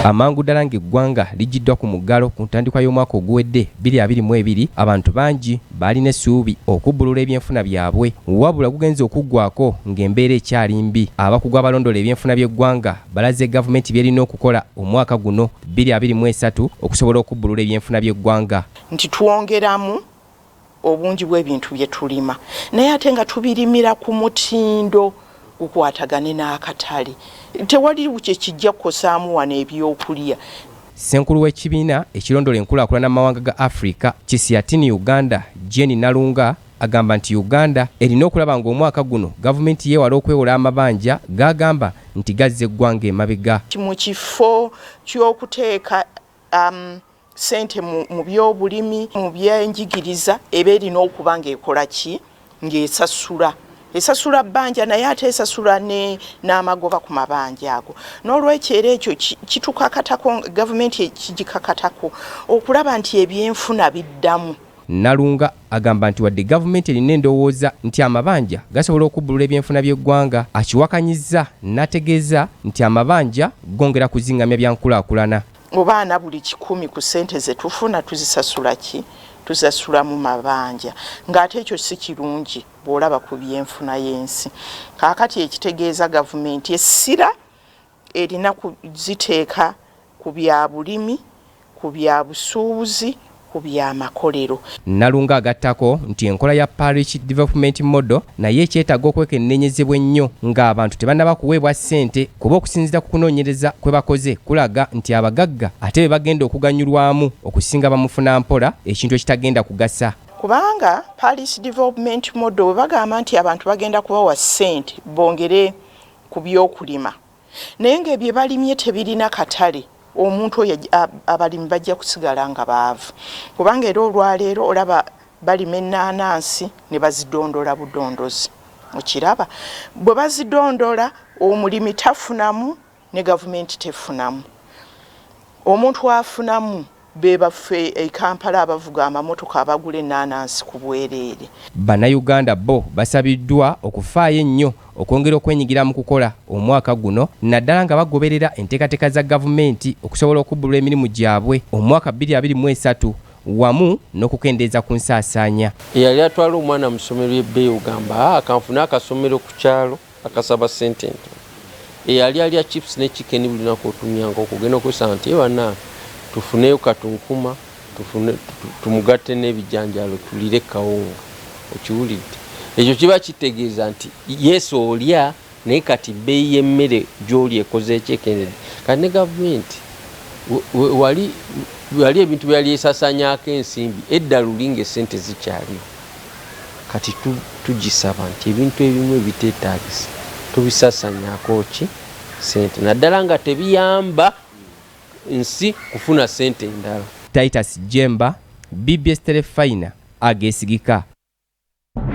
Amangu ddala ng'eggwanga ligiddwa ku muggalo ku ntandikwa y'omwaka oguwedde 2022 abantu bangi balina essuubi okubbulula ebyenfuna byabwe wabula gugenze okuggwako ng'embeera ekyali mbi. Abakugu abalondola ebyenfuna by'eggwanga balaze gavumenti byerina okukola omwaka guno 2023 okusobola okubbulula ebyenfuna by'eggwanga. Nti twongeramu obungi bw'ebintu bye tulima naye ate nga tubirimira ku mutindo gukwatagane n'akatale. Tewali kye kijja kukosaamu wano ebyokulya. Ssenkulu w'ekibiina ekirondoola enkulaakulana mawanga ga Africa Kisiyatini Uganda Jenny Nalunga agamba nti Uganda erina okulaba ng'omwaka guno gavumenti yeewala okwewola amabanja g'agamba nti gazza eggwanga emabega. Mu kifo ky'okuteeka sente mu byobulimi mu byenjigiriza eba erina okuba ng'ekola ki ng'esasula bbanja naye ate esasula n'amagoba ku mabanja ago. N'olwekyo era ekyo kitukakatako gavumenti kigikakatako okulaba nti ebyenfuna biddamu. Nalunga agamba nti wadde gavumenti erina endowooza nti amabanja gasobola okubbulula ebyenfuna by'eggwanga akiwakanyizza n'ategeeza nti amabanja gongera kuzingamya bya nkulaakulana. Obaana buli 100 ku sente ze tufuna tuzisasula ki? Tuzasula mu mabanja. Ng'ate ekyo si kirungi bw'olaba ku byenfuna y'ensi. Kaakati ekitegeeza gavumenti essira erina kuziteeka ku bya bulimi, ku bya busuubuzi, ku bya makolero. Nalunga agattako nti enkola ya parish development model naye ekyetaaga okwekennenyezebwa ennyo ng'abantu tebannaba kuweebwa ssente kuba okusinziira ku kunoonyereza kwe bakoze kulaga nti abagagga ate be bagenda okuganyulwamu okusinga bamufuna mpola ekintu ekitagenda kugasa. Kubanga parish development model bwe bagamba nti abantu bagenda kubawa ssente bongere ku by'okulima naye ng'ebye balimye tebirina katale omuntu oyo abalimi bajja kusigala nga baavu. Kubanga era olwaleero olaba balima ennaanansi ne bazidondola budondozi. Okiraba bwe bazidondola omulimi tafunamu ne gavumenti tefunamu. Omuntu afunamu be baffe e Kampala abavuga amamotoka abagula ennaanansi ku bwereere. Bannayuganda bo basabiddwa okufaayo ennyo okwongera okwenyigira mu kukola omwaka guno naddala nga bagoberera enteekateeka za gavumenti okusobola okubbulula emirimu gyabwe omwaka 2023 wamu n'okukendeeza ku Nsasanya. Eyali atwala omwana mu ssomero y'ebbeeyi ogamba akanfuna akasomero ku kyalo akasaba ssente ntono. Eyali alya chips ne chicken buli lunaku otumyanga okugenda okwesanga nti ewana tufuneyo katunkuma tumugatte n'ebijanjalo tulire kawunga. Okiwulidde ekyo kiba kitegeeza nti yesu olya naye kati bbeeyi y'emmere gy'oli ekoze ekyekendedde. Kati ne gavumenti wali ebintu byali esasanyako ensimbi edda lulinga essente zikyaliwo. Kati tugisaba nti ebintu ebimu ebiteetaagisa tubisasanyako ki sente naddala nga tebiyamba nsi kufuna sente endala. Titus Jemba, BBS Telefina, Ageesigika.